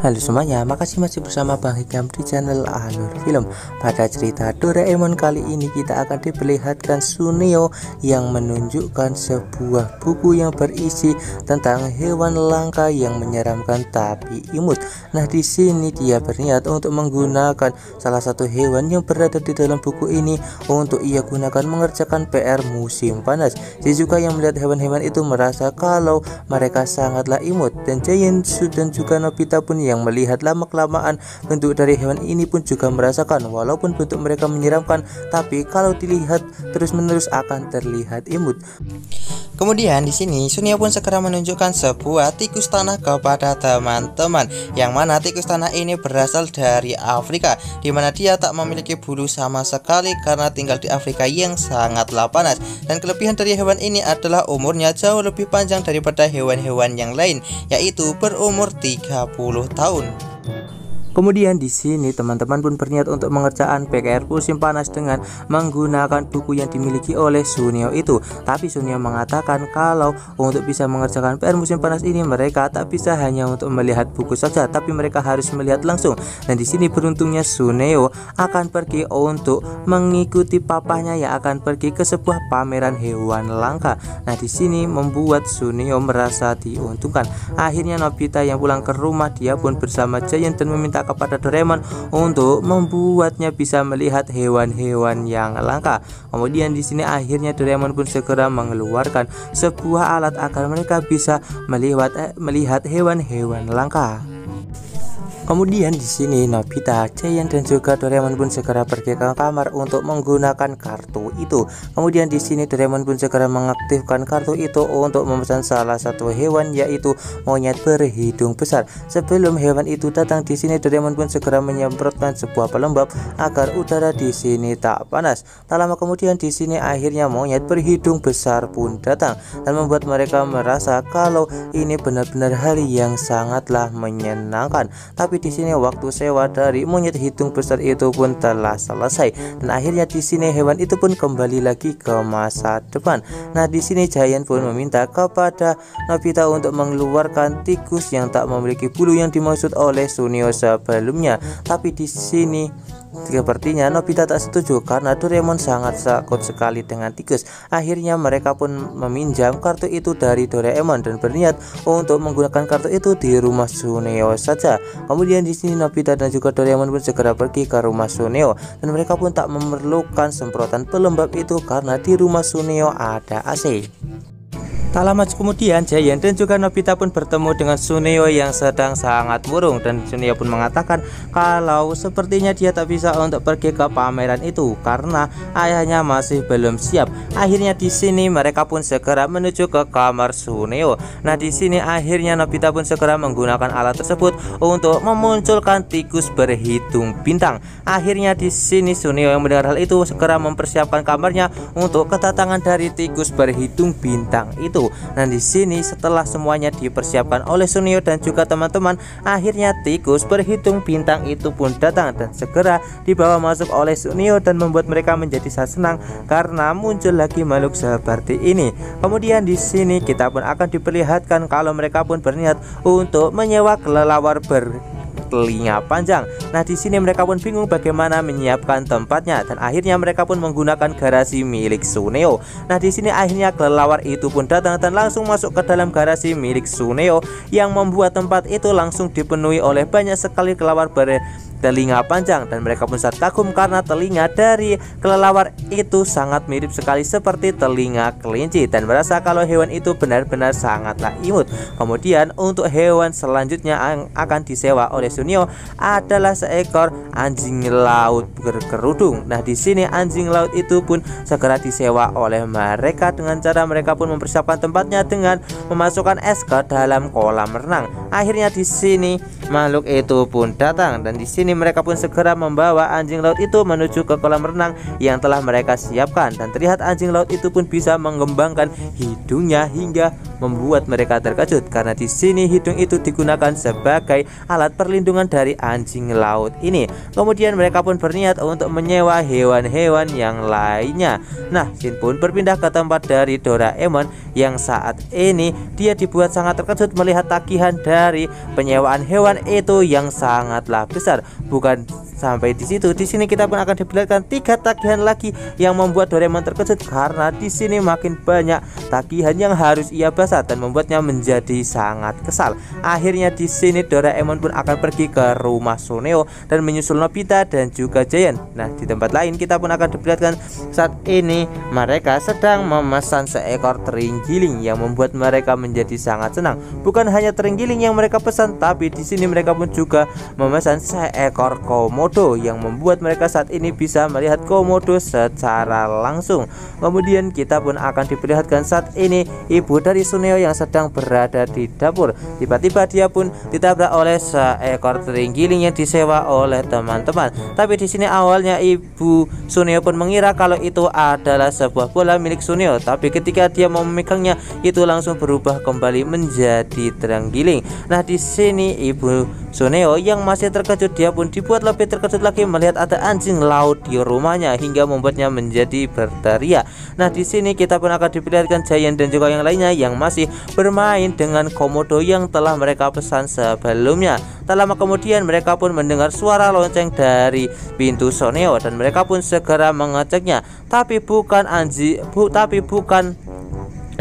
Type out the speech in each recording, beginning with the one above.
Halo semuanya, makasih masih bersama Bang Hikam di channel Alur Film. Pada cerita Doraemon kali ini kita akan diperlihatkan Suneo yang menunjukkan sebuah buku yang berisi tentang hewan langka yang menyeramkan tapi imut. Nah, di sini dia berniat untuk menggunakan salah satu hewan yang berada di dalam buku ini untuk ia gunakan mengerjakan PR musim panas. Shizuka yang melihat hewan-hewan itu merasa kalau mereka sangatlah imut, dan Giantsu dan juga Nobita pun yang melihat lama-kelamaan bentuk dari hewan ini pun juga merasakan walaupun bentuk mereka menyeramkan, tapi kalau dilihat terus-menerus akan terlihat imut. Kemudian di sini Suneo pun segera menunjukkan sebuah tikus tanah kepada teman-teman, yang mana tikus tanah ini berasal dari Afrika, di mana dia tak memiliki bulu sama sekali karena tinggal di Afrika yang sangatlah panas. Dan kelebihan dari hewan ini adalah umurnya jauh lebih panjang daripada hewan-hewan yang lain, yaitu berumur 30 tahun. Kemudian di sini teman-teman pun berniat untuk mengerjakan PR musim panas dengan menggunakan buku yang dimiliki oleh Suneo itu. Tapi Suneo mengatakan kalau untuk bisa mengerjakan PR musim panas ini mereka tak bisa hanya untuk melihat buku saja, tapi mereka harus melihat langsung. Dan di sini beruntungnya Suneo akan pergi untuk mengikuti papahnya yang akan pergi ke sebuah pameran hewan langka. Nah, di sini membuat Suneo merasa diuntungkan. Akhirnya Nobita yang pulang ke rumah, dia pun bersama Giant dan meminta kepada Doraemon untuk membuatnya bisa melihat hewan-hewan yang langka. Kemudian di sini akhirnya Doraemon pun segera mengeluarkan sebuah alat agar mereka bisa melihat hewan-hewan langka. Kemudian di sini Nobita, Giant dan juga Doraemon pun segera pergi ke kamar untuk menggunakan kartu itu. Kemudian di sini Doraemon pun segera mengaktifkan kartu itu untuk memesan salah satu hewan, yaitu monyet berhidung besar. Sebelum hewan itu datang, di sini Doraemon pun segera menyemprotkan sebuah pelembab agar udara di sini tak panas. Tak lama kemudian di sini akhirnya monyet berhidung besar pun datang dan membuat mereka merasa kalau ini benar-benar hari yang sangatlah menyenangkan. Tapi di sini waktu sewa dari monyet hidung besar itu pun telah selesai, dan akhirnya di sini hewan itu pun kembali lagi ke masa depan. Nah, di sini Giant pun meminta kepada Nobita untuk mengeluarkan tikus yang tak memiliki bulu yang dimaksud oleh Suneo sebelumnya. Tapi di sini sepertinya Nobita tak setuju karena Doraemon sangat takut sekali dengan tikus. Akhirnya mereka pun meminjam kartu itu dari Doraemon dan berniat untuk menggunakan kartu itu di rumah Suneo saja. Kemudian di sini Nobita dan juga Doraemon pun segera pergi ke rumah Suneo, dan mereka pun tak memerlukan semprotan pelembab itu karena di rumah Suneo ada AC. Tak lama kemudian Giant dan juga Nobita pun bertemu dengan Suneo yang sedang sangat murung, dan Suneo pun mengatakan kalau sepertinya dia tak bisa untuk pergi ke pameran itu karena ayahnya masih belum siap. Akhirnya di sini mereka pun segera menuju ke kamar Suneo. Nah, di sini akhirnya Nobita pun segera menggunakan alat tersebut untuk memunculkan tikus berhidung bintang. Akhirnya di sini Suneo yang mendengar hal itu segera mempersiapkan kamarnya untuk kedatangan dari tikus berhidung bintang itu. Nah, di sini setelah semuanya dipersiapkan oleh Suneo dan juga teman-teman, akhirnya tikus berhidung bintang itu pun datang dan segera dibawa masuk oleh Suneo dan membuat mereka menjadi sangat senang karena muncul lagi makhluk seperti ini. Kemudian di sini kita pun akan diperlihatkan kalau mereka pun berniat untuk menyewa kelelawar telinga panjang. Nah, di sini mereka pun bingung bagaimana menyiapkan tempatnya, dan akhirnya mereka pun menggunakan garasi milik Suneo. Nah, di sini akhirnya kelelawar itu pun datang dan langsung masuk ke dalam garasi milik Suneo yang membuat tempat itu langsung dipenuhi oleh banyak sekali kelelawar telinga panjang, dan mereka pun sangat kagum karena telinga dari kelelawar itu sangat mirip sekali seperti telinga kelinci dan merasa kalau hewan itu benar-benar sangatlah imut. Kemudian untuk hewan selanjutnya yang akan disewa oleh Suneo adalah seekor anjing laut berkerudung. Nah, di sini anjing laut itu pun segera disewa oleh mereka dengan cara mereka pun mempersiapkan tempatnya dengan memasukkan es ke dalam kolam renang. Akhirnya di sini makhluk itu pun datang, dan di sini mereka pun segera membawa anjing laut itu menuju ke kolam renang yang telah mereka siapkan, dan terlihat anjing laut itu pun bisa mengembangkan hidungnya hingga membuat mereka terkejut karena di sini hidung itu digunakan sebagai alat perlindungan dari anjing laut ini. Kemudian mereka pun berniat untuk menyewa hewan-hewan yang lainnya. Nah, Shin pun berpindah ke tempat dari Doraemon yang saat ini dia dibuat sangat terkejut melihat tagihan dari penyewaan hewan itu yang sangatlah besar. Bukan sampai di situ, di sini kita pun akan diperlihatkan 3 tagihan lagi yang membuat Doraemon terkejut karena di sini makin banyak tagihan yang harus ia basah dan membuatnya menjadi sangat kesal. Akhirnya di sini Doraemon pun akan pergi ke rumah Suneo dan menyusul Nobita dan juga Giant. Nah, di tempat lain kita pun akan diperlihatkan saat ini mereka sedang memesan seekor terenggiling yang membuat mereka menjadi sangat senang. Bukan hanya terenggiling yang mereka pesan, tapi di sini mereka pun juga memesan seekor komodo yang membuat mereka saat ini bisa melihat komodo secara langsung. Kemudian kita pun akan diperlihatkan saat ini ibu dari Suneo yang sedang berada di dapur. Tiba-tiba dia pun ditabrak oleh seekor terenggiling yang disewa oleh teman-teman. Tapi di sini awalnya ibu Suneo pun mengira kalau itu adalah sebuah bola milik Suneo, tapi ketika dia mau memegangnya itu langsung berubah kembali menjadi terenggiling. Nah, di sini ibu Suneo yang masih terkejut, dia pun dibuat lebih terkejut lagi melihat ada anjing laut di rumahnya hingga membuatnya menjadi berteriak. Nah, di sini kita pun akan diperlihatkan Giant dan juga yang lainnya yang masih bermain dengan komodo yang telah mereka pesan sebelumnya. Tak lama kemudian mereka pun mendengar suara lonceng dari pintu Suneo dan mereka pun segera mengeceknya. Tapi bukan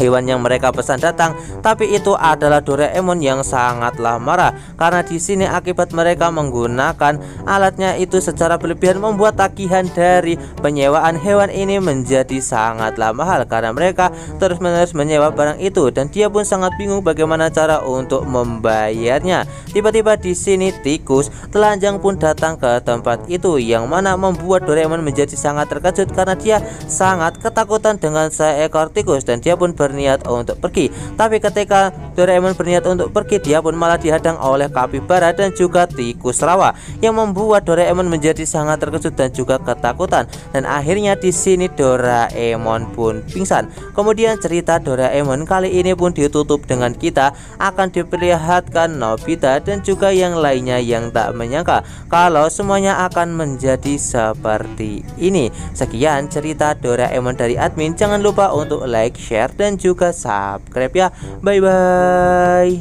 hewan yang mereka pesan datang, tapi itu adalah Doraemon yang sangatlah marah karena di sini akibat mereka menggunakan alatnya itu secara berlebihan membuat tagihan dari penyewaan hewan ini menjadi sangatlah mahal karena mereka terus-menerus menyewa barang itu dan dia pun sangat bingung bagaimana cara untuk membayarnya. Tiba-tiba di sini tikus telanjang pun datang ke tempat itu yang mana membuat Doraemon menjadi sangat terkejut karena dia sangat ketakutan dengan seekor tikus dan dia pun berniat untuk pergi. Tapi ketika Doraemon berniat untuk pergi, dia pun malah dihadang oleh kapibara dan juga tikus rawa yang membuat Doraemon menjadi sangat terkejut dan juga ketakutan. Dan akhirnya di sini Doraemon pun pingsan. Kemudian cerita Doraemon kali ini pun ditutup dengan kita akan diperlihatkan Nobita dan juga yang lainnya yang tak menyangka kalau semuanya akan menjadi seperti ini. Sekian cerita Doraemon dari admin. Jangan lupa untuk like, share dan juga subscribe ya. Bye bye.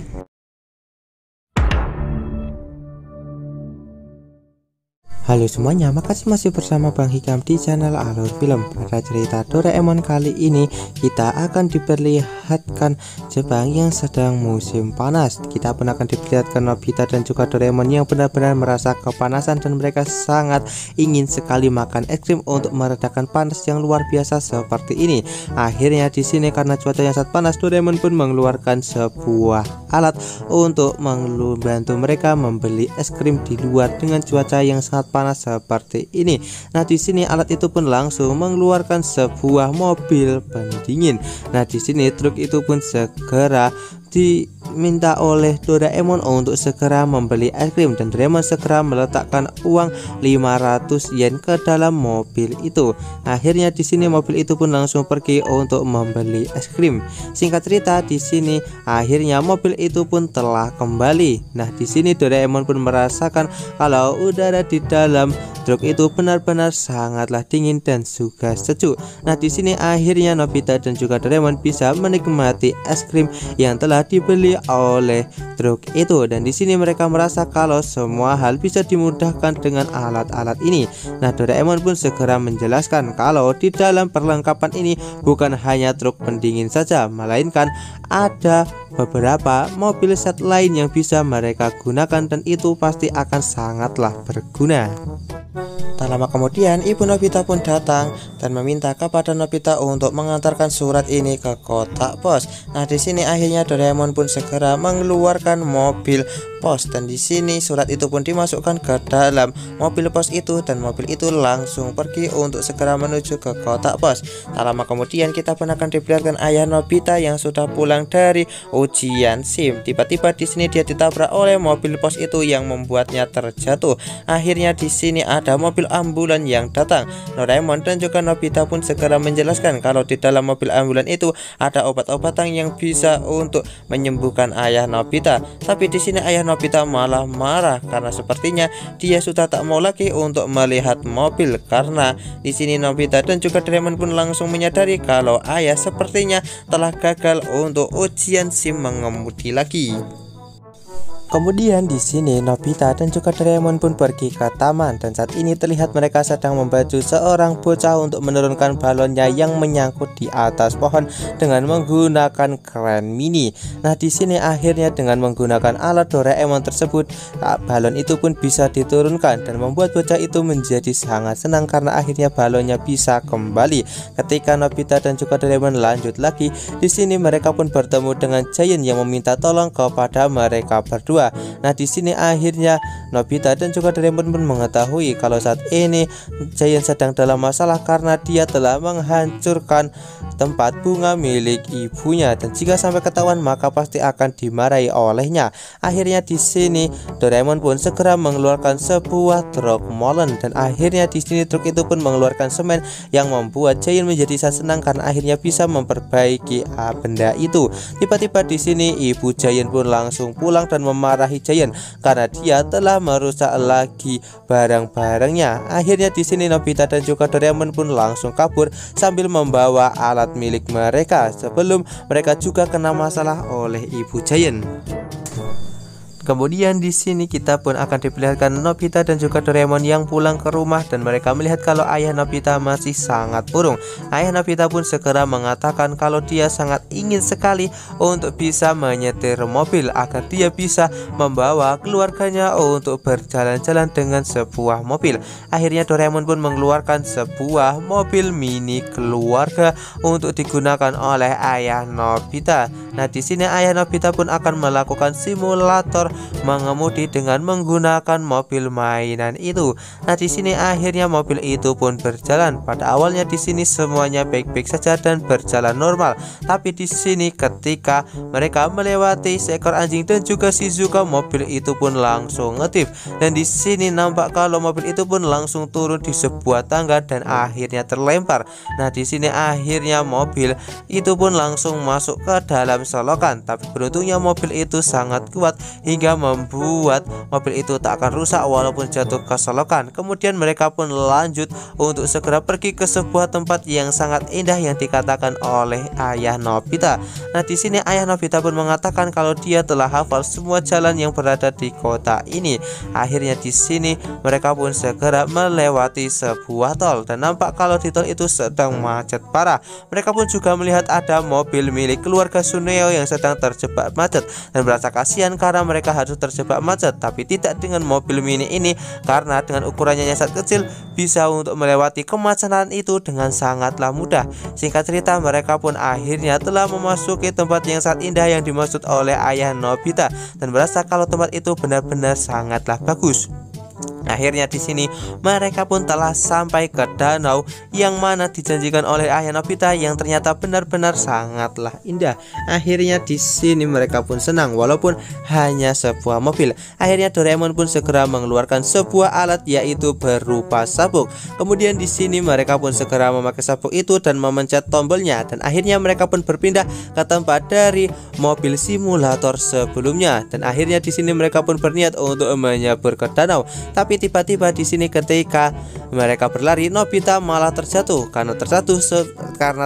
Halo semuanya, makasih masih bersama Bang Hikam di channel Alur Film. Pada cerita Doraemon kali ini kita akan diperlihatkan Jepang yang sedang musim panas. Kita pun akan diperlihatkan Nobita dan juga Doraemon yang benar-benar merasa kepanasan dan mereka sangat ingin sekali makan es krim untuk meredakan panas yang luar biasa seperti ini. Akhirnya di sini karena cuaca yang sangat panas, Doraemon pun mengeluarkan sebuah alat untuk membantu mereka membeli es krim di luar dengan cuaca yang sangat panas seperti ini. Nah, di sini alat itu pun langsung mengeluarkan sebuah mobil pendingin. Nah, di sini truk itu pun segera diminta oleh Doraemon untuk segera membeli es krim dan Doraemon segera meletakkan uang 500 yen ke dalam mobil itu. Akhirnya di sini mobil itu pun langsung pergi untuk membeli es krim. Singkat cerita di sini akhirnya mobil itu pun telah kembali. Nah, di sini Doraemon pun merasakan kalau udara di dalam truk itu benar-benar sangatlah dingin dan juga sejuk. Nah, di sini akhirnya Nobita dan juga Doraemon bisa menikmati es krim yang telah dibeli oleh truk itu dan di sini mereka merasa kalau semua hal bisa dimudahkan dengan alat-alat ini. Nah, Doraemon pun segera menjelaskan kalau di dalam perlengkapan ini bukan hanya truk pendingin saja, melainkan ada beberapa mobil set lain yang bisa mereka gunakan dan itu pasti akan sangatlah berguna. Tak lama kemudian ibu Nobita pun datang dan meminta kepada Nobita untuk mengantarkan surat ini ke kotak pos. Nah, di sini akhirnya Doraemon pun segera mengeluarkan mobil pos, dan di sini surat itu pun dimasukkan ke dalam mobil pos itu, dan mobil itu langsung pergi untuk segera menuju ke kotak pos. Tak lama kemudian kita pun akan diperlihatkan ayah Nobita yang sudah pulang dari ujian SIM. Tiba-tiba di sini dia ditabrak oleh mobil pos itu yang membuatnya terjatuh. Akhirnya di sini ada mobil ambulan yang datang. Doraemon dan juga Nobita pun segera menjelaskan kalau di dalam mobil ambulan itu ada obat-obatan yang bisa untuk menyembuhkan ayah Nobita. Tapi di sini ayah Nobita malah marah karena sepertinya dia sudah tak mau lagi untuk melihat mobil, karena di sini Nobita dan juga Doraemon pun langsung menyadari kalau ayah sepertinya telah gagal untuk ujian SIM mengemudi lagi. Kemudian di sini Nobita dan juga Doraemon pun pergi ke taman, dan saat ini terlihat mereka sedang membantu seorang bocah untuk menurunkan balonnya yang menyangkut di atas pohon dengan menggunakan kren mini. Nah, di sini akhirnya dengan menggunakan alat Doraemon tersebut, balon itu pun bisa diturunkan dan membuat bocah itu menjadi sangat senang karena akhirnya balonnya bisa kembali. Ketika Nobita dan juga Doraemon lanjut lagi, di sini mereka pun bertemu dengan Giant yang meminta tolong kepada mereka berdua. Nah, di sini akhirnya Nobita dan juga Doraemon pun mengetahui kalau saat ini Giant sedang dalam masalah karena dia telah menghancurkan tempat bunga milik ibunya, dan jika sampai ketahuan maka pasti akan dimarahi olehnya. Akhirnya di sini Doraemon pun segera mengeluarkan sebuah truk molen, dan akhirnya di sini truk itu pun mengeluarkan semen yang membuat Giant menjadi sangat senang karena akhirnya bisa memperbaiki benda itu. Tiba-tiba di sini ibu Giant pun langsung pulang dan memarahi Giant karena dia telah merusak lagi barang-barangnya. Akhirnya di sini Nobita dan juga Doraemon pun langsung kabur sambil membawa alat milik mereka sebelum mereka juga kena masalah oleh ibu Giant. Kemudian di sini kita pun akan diperlihatkan Nobita dan juga Doraemon yang pulang ke rumah, dan mereka melihat kalau ayah Nobita masih sangat murung. Ayah Nobita pun segera mengatakan kalau dia sangat ingin sekali untuk bisa menyetir mobil agar dia bisa membawa keluarganya untuk berjalan-jalan dengan sebuah mobil. Akhirnya Doraemon pun mengeluarkan sebuah mobil mini keluarga untuk digunakan oleh ayah Nobita. Nah, di sini ayah Nobita pun akan melakukan simulator mengemudi dengan menggunakan mobil mainan itu. Nah, di sini akhirnya mobil itu pun berjalan. Pada awalnya di sini semuanya baik-baik saja dan berjalan normal. Tapi di sini ketika mereka melewati seekor anjing dan juga Shizuka, mobil itu pun langsung ngedip. Dan di sini nampak kalau mobil itu pun langsung turun di sebuah tangga dan akhirnya terlempar. Nah, di sini akhirnya mobil itu pun langsung masuk ke dalam selokan. Tapi beruntungnya mobil itu sangat kuat hingga membuat mobil itu tak akan rusak walaupun jatuh ke selokan. Kemudian mereka pun lanjut untuk segera pergi ke sebuah tempat yang sangat indah yang dikatakan oleh ayah Nobita. Nah, di sini ayah Nobita pun mengatakan kalau dia telah hafal semua jalan yang berada di kota ini. Akhirnya di sini mereka pun segera melewati sebuah tol, dan nampak kalau di tol itu sedang macet parah. Mereka pun juga melihat ada mobil milik keluarga Suneo yang sedang terjebak macet dan merasa kasihan karena mereka harus terjebak macet, tapi tidak dengan mobil mini ini karena dengan ukurannya yang sangat kecil bisa untuk melewati kemacetan itu dengan sangatlah mudah. Singkat cerita, mereka pun akhirnya telah memasuki tempat yang sangat indah yang dimaksud oleh ayah Nobita dan merasa kalau tempat itu benar-benar sangatlah bagus. Akhirnya di sini mereka pun telah sampai ke danau yang mana dijanjikan oleh ayah Nobita yang ternyata benar-benar sangatlah indah. Akhirnya di sini mereka pun senang walaupun hanya sebuah mobil. Akhirnya Doraemon pun segera mengeluarkan sebuah alat yaitu berupa sabuk. Kemudian di sini mereka pun segera memakai sabuk itu dan memencet tombolnya, dan akhirnya mereka pun berpindah ke tempat dari mobil simulator sebelumnya. Dan akhirnya di sini mereka pun berniat untuk menyabur ke danau. Tapi tiba-tiba di sini ketika mereka berlari, Nobita malah terjatuh karena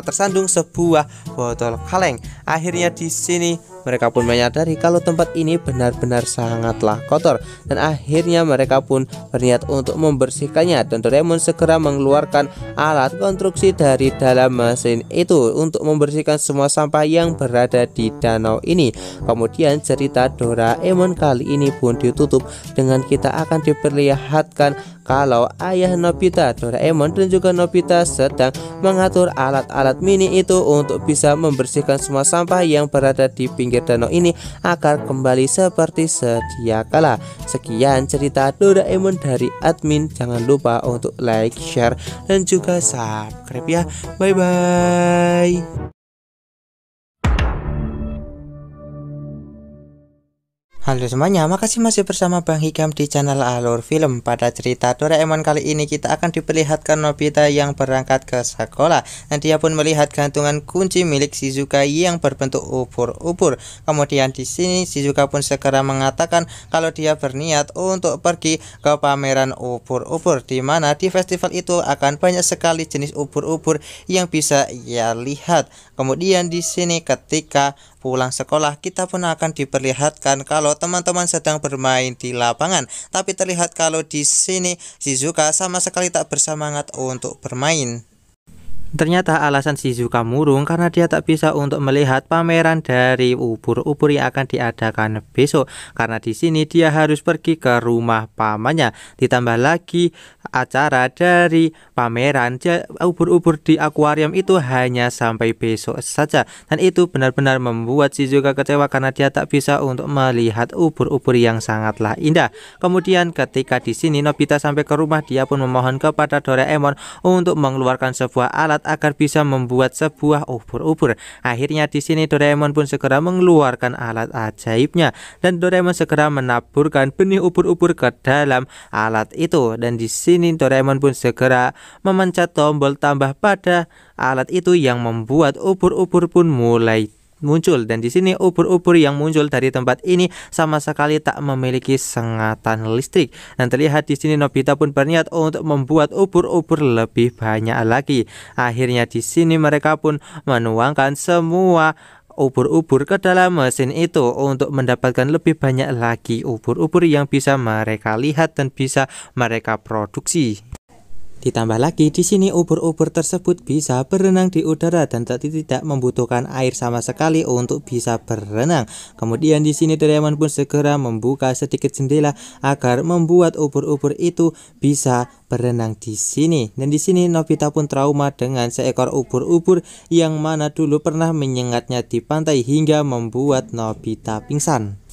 tersandung sebuah botol kaleng. Akhirnya di sini mereka pun menyadari kalau tempat ini benar-benar sangatlah kotor, dan akhirnya mereka pun berniat untuk membersihkannya, dan Doraemon segera mengeluarkan alat konstruksi dari dalam mesin itu untuk membersihkan semua sampah yang berada di danau ini. Kemudian cerita Doraemon kali ini pun ditutup dengan kita akan diperlihatkan kalau ayah Nobita, Doraemon dan juga Nobita sedang mengatur alat-alat mini itu untuk bisa membersihkan semua sampah yang berada di pinggir danau ini agar kembali seperti sedia kala. Sekian cerita Doraemon dari admin. Jangan lupa untuk like, share, dan juga subscribe ya. Bye bye. Halo semuanya, makasih masih bersama Bang Hikam di channel Alur Film. Pada cerita Doraemon kali ini kita akan diperlihatkan Nobita yang berangkat ke sekolah dan dia pun melihat gantungan kunci milik Shizuka yang berbentuk ubur-ubur. Kemudian di sini Shizuka pun segera mengatakan kalau dia berniat untuk pergi ke pameran ubur-ubur, di mana di festival itu akan banyak sekali jenis ubur-ubur yang bisa ia lihat. Kemudian di sini ketika pulang sekolah kita pun akan diperlihatkan kalau teman-teman sedang bermain di lapangan, tapi terlihat kalau di sini Shizuka sama sekali tak bersemangat untuk bermain. Ternyata alasan Shizuka murung karena dia tak bisa untuk melihat pameran dari ubur-ubur yang akan diadakan besok, karena di sini dia harus pergi ke rumah pamannya. Ditambah lagi acara dari pameran ubur-ubur di akuarium itu hanya sampai besok saja, dan itu benar-benar membuat Shizuka kecewa karena dia tak bisa untuk melihat ubur-ubur yang sangatlah indah. Kemudian ketika di sini Nobita sampai ke rumah, dia pun memohon kepada Doraemon untuk mengeluarkan sebuah alat agar bisa membuat sebuah ubur-ubur. Akhirnya di sini Doraemon pun segera mengeluarkan alat ajaibnya dan Doraemon segera menaburkan benih ubur-ubur ke dalam alat itu, dan di sini Doraemon pun segera memencet tombol tambah pada alat itu yang membuat ubur-ubur pun mulai muncul. Dan di sini ubur-ubur yang muncul dari tempat ini sama sekali tak memiliki sengatan listrik, dan terlihat di sini Nobita pun berniat untuk membuat ubur-ubur lebih banyak lagi. Akhirnya di sini mereka pun menuangkan semua ubur-ubur ke dalam mesin itu untuk mendapatkan lebih banyak lagi ubur-ubur yang bisa mereka lihat dan bisa mereka produksi. Ditambah lagi di sini ubur-ubur tersebut bisa berenang di udara dan tidak membutuhkan air sama sekali untuk bisa berenang. Kemudian di sini Doraemon pun segera membuka sedikit jendela agar membuat ubur-ubur itu bisa berenang di sini. Dan di sini Nobita pun trauma dengan seekor ubur-ubur yang mana dulu pernah menyengatnya di pantai hingga membuat Nobita pingsan.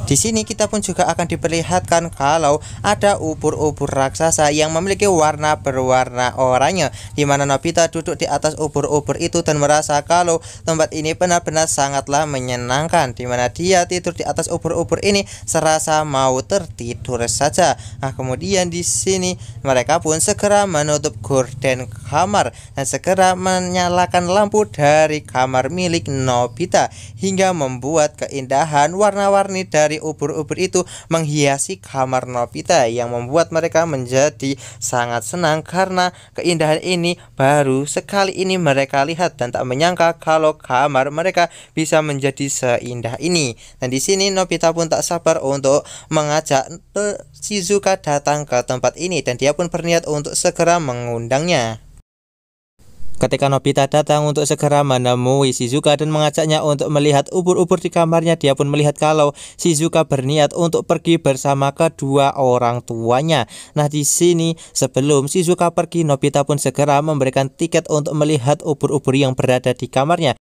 Di sini kita pun juga akan diperlihatkan kalau ada ubur-ubur raksasa yang memiliki warna berwarna oranye, di mana Nobita duduk di atas ubur-ubur itu dan merasa kalau tempat ini benar-benar sangatlah menyenangkan, di mana dia tidur di atas ubur-ubur ini serasa mau tertidur saja. Nah, kemudian di sini mereka pun segera menutup gorden kamar dan segera menyalakan lampu dari kamar milik Nobita hingga membuat keindahan warna-warni dari ubur-ubur itu menghiasi kamar Nobita yang membuat mereka menjadi sangat senang karena keindahan ini baru sekali ini mereka lihat dan tak menyangka kalau kamar mereka bisa menjadi seindah ini. Dan di sini Nobita pun tak sabar untuk mengajak Shizuka datang ke tempat ini dan dia pun berniat untuk segera mengundangnya. Ketika Nobita datang untuk segera menemui Shizuka dan mengajaknya untuk melihat ubur-ubur di kamarnya, dia pun melihat kalau Shizuka berniat untuk pergi bersama kedua orang tuanya. Nah, di sini sebelum Shizuka pergi, Nobita pun segera memberikan tiket untuk melihat ubur-ubur yang berada di kamarnya.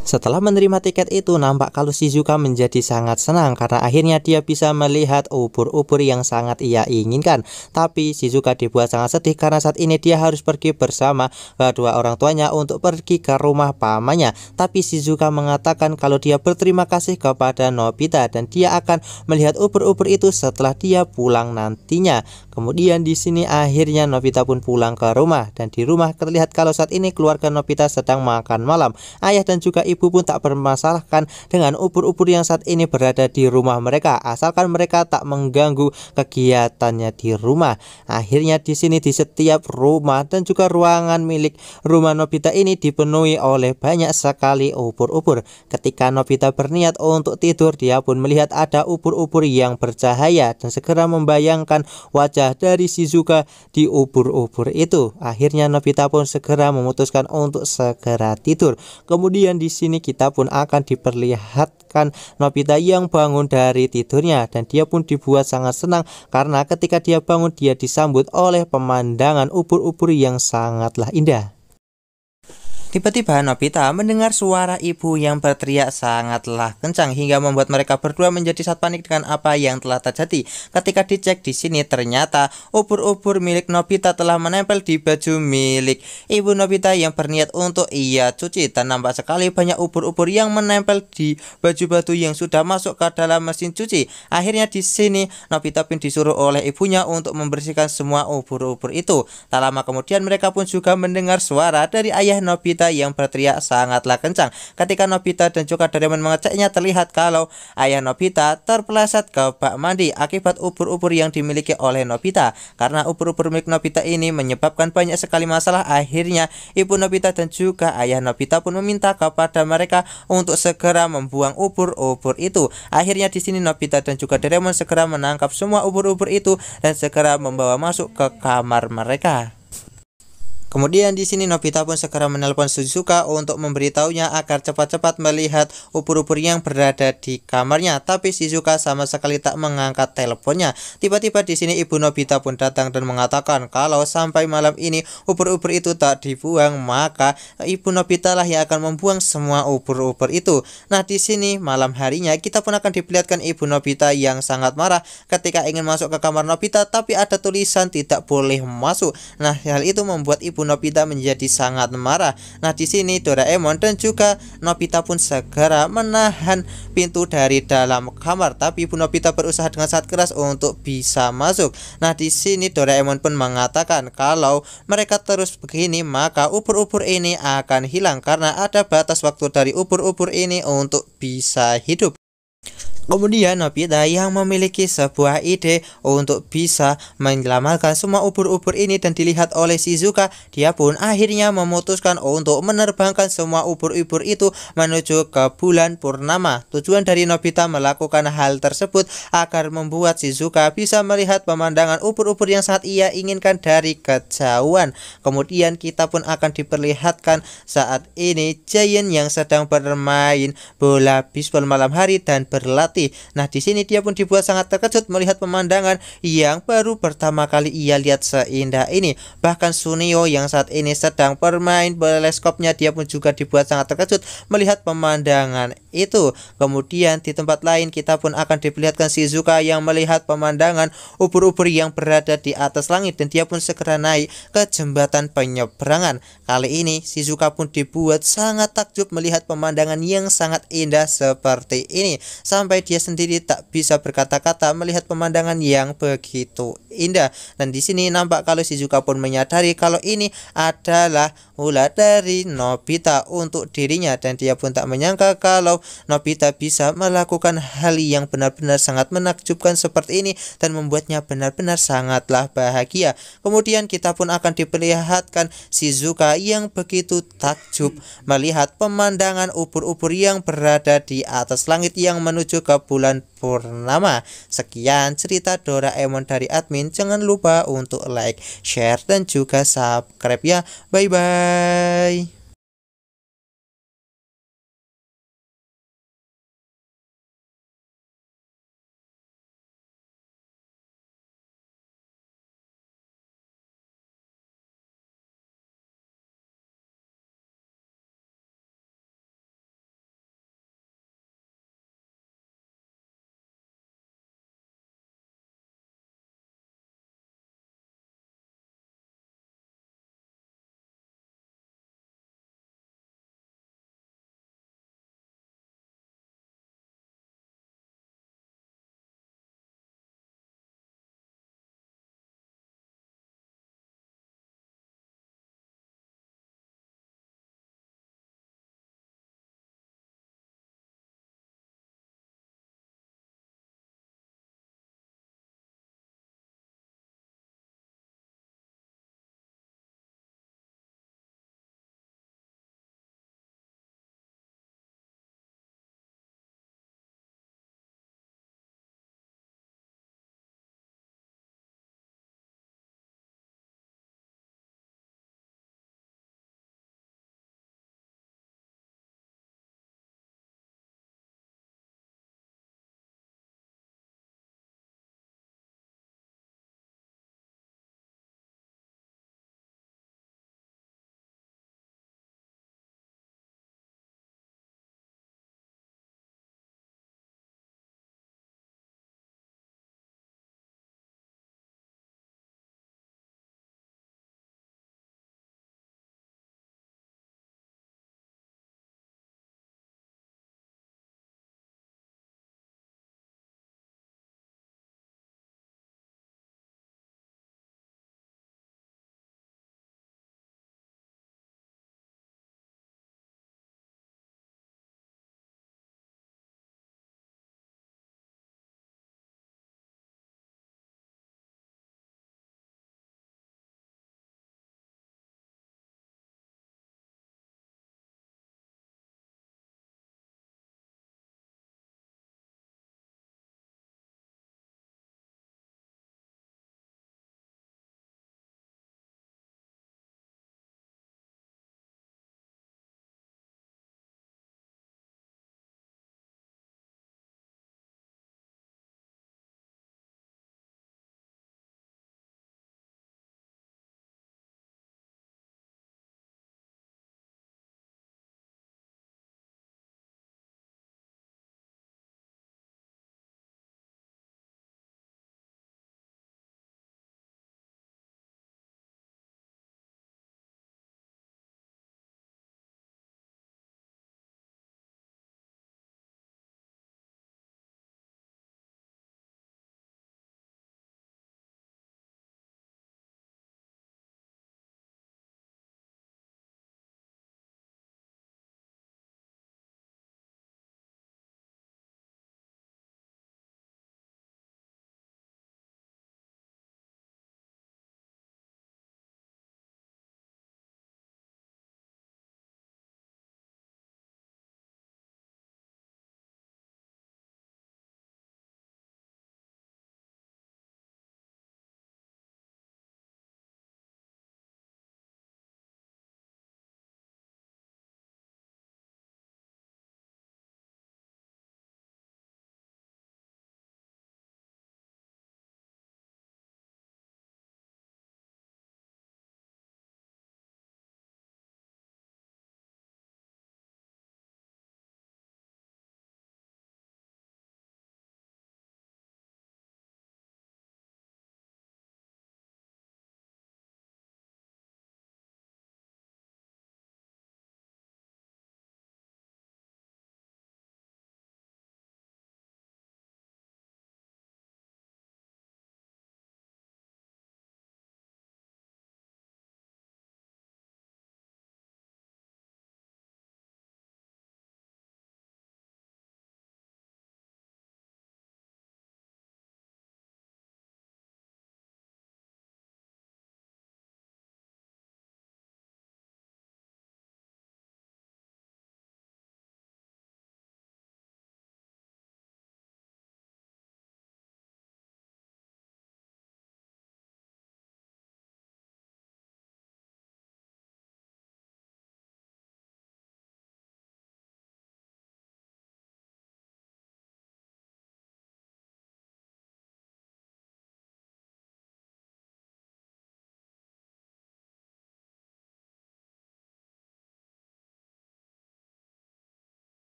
Setelah menerima tiket itu, nampak kalau Shizuka menjadi sangat senang karena akhirnya dia bisa melihat ubur-ubur yang sangat ia inginkan. Tapi Shizuka dibuat sangat sedih karena saat ini dia harus pergi bersama kedua orang tuanya untuk pergi ke rumah pamannya. Tapi Shizuka mengatakan kalau dia berterima kasih kepada Nobita dan dia akan melihat ubur-ubur itu setelah dia pulang nantinya. Kemudian di sini akhirnya Nobita pun pulang ke rumah, dan di rumah terlihat kalau saat ini keluarga Nobita sedang makan malam. Ayah dan juga ibu pun tak bermasalahkan dengan ubur-ubur yang saat ini berada di rumah mereka, asalkan mereka tak mengganggu kegiatannya di rumah. Akhirnya di sini di setiap rumah dan juga ruangan milik rumah Nobita ini dipenuhi oleh banyak sekali ubur-ubur. Ketika Nobita berniat untuk tidur, dia pun melihat ada ubur-ubur yang bercahaya dan segera membayangkan wajah dari Shizuka di ubur-ubur itu. Akhirnya Nobita pun segera memutuskan untuk segera tidur. Kemudian di sini kita pun akan diperlihatkan Nobita yang bangun dari tidurnya, dan dia pun dibuat sangat senang karena ketika dia bangun dia disambut oleh pemandangan ubur-ubur yang sangatlah indah. Tiba-tiba Nobita mendengar suara ibu yang berteriak sangatlah kencang hingga membuat mereka berdua menjadi sangat panik dengan apa yang telah terjadi. Ketika dicek di sini ternyata ubur-ubur milik Nobita telah menempel di baju milik ibu Nobita yang berniat untuk ia cuci, dan nampak sekali banyak ubur-ubur yang menempel di baju batu yang sudah masuk ke dalam mesin cuci. Akhirnya di sini Nobita pun disuruh oleh ibunya untuk membersihkan semua ubur-ubur itu. Tak lama kemudian mereka pun juga mendengar suara dari ayah Nobita yang berteriak sangatlah kencang. Ketika Nobita dan juga Doraemon mengeceknya, terlihat kalau ayah Nobita terpeleset ke bak mandi akibat ubur-ubur yang dimiliki oleh Nobita. Karena ubur-ubur milik Nobita ini menyebabkan banyak sekali masalah, akhirnya ibu Nobita dan juga ayah Nobita pun meminta kepada mereka untuk segera membuang ubur-ubur itu. Akhirnya di sini Nobita dan juga Doraemon segera menangkap semua ubur-ubur itu dan segera membawa masuk ke kamar mereka. Kemudian di sini Nobita pun segera menelpon Shizuka untuk memberitahunya agar cepat-cepat melihat ubur-ubur yang berada di kamarnya. Tapi Shizuka sama sekali tak mengangkat teleponnya. Tiba-tiba di sini ibu Nobita pun datang dan mengatakan kalau sampai malam ini ubur-ubur itu tak dibuang, maka ibu Nobita lah yang akan membuang semua ubur-ubur itu. Nah, di sini malam harinya kita pun akan diperlihatkan ibu Nobita yang sangat marah ketika ingin masuk ke kamar Nobita, tapi ada tulisan tidak boleh masuk. Nah, hal itu membuat ibu Nobita menjadi sangat marah. Nah, di sini Doraemon dan juga Nobita pun segera menahan pintu dari dalam kamar, tapi ibu Nobita berusaha dengan sangat keras untuk bisa masuk. Nah, di sini Doraemon pun mengatakan kalau mereka terus begini maka ubur-ubur ini akan hilang karena ada batas waktu dari ubur-ubur ini untuk bisa hidup. Kemudian Nobita yang memiliki sebuah ide untuk bisa menyelamatkan semua ubur-ubur ini dan dilihat oleh Shizuka, dia pun akhirnya memutuskan untuk menerbangkan semua ubur-ubur itu menuju ke bulan purnama. Tujuan dari Nobita melakukan hal tersebut agar membuat Shizuka bisa melihat pemandangan ubur-ubur yang sangat ia inginkan dari kejauhan. Kemudian kita pun akan diperlihatkan saat ini Giant yang sedang bermain bola bisbol malam hari dan berlatih. Nah, di sini dia pun dibuat sangat terkejut melihat pemandangan yang baru pertama kali ia lihat seindah ini. Bahkan Sunio yang saat ini sedang bermain teleskopnya, dia pun juga dibuat sangat terkejut melihat pemandangan itu. Kemudian di tempat lain kita pun akan diperlihatkan Shizuka yang melihat pemandangan ubur-ubur yang berada di atas langit, dan dia pun segera naik ke jembatan penyeberangan. Kali ini Shizuka pun dibuat sangat takjub melihat pemandangan yang sangat indah seperti ini, sampai dia sendiri tak bisa berkata-kata melihat pemandangan yang begitu indah. Dan di sini nampak kalau Shizuka pun menyadari kalau ini adalah ulah dari Nobita untuk dirinya, dan dia pun tak menyangka kalau Nobita bisa melakukan hal yang benar-benar sangat menakjubkan seperti ini dan membuatnya benar-benar sangatlah bahagia. Kemudian kita pun akan diperlihatkan Shizuka yang begitu takjub melihat pemandangan ubur-ubur yang berada di atas langit yang menuju ke bulan purnama. Sekian cerita Doraemon dari admin. Jangan lupa untuk like, share, dan juga subscribe ya. Bye bye.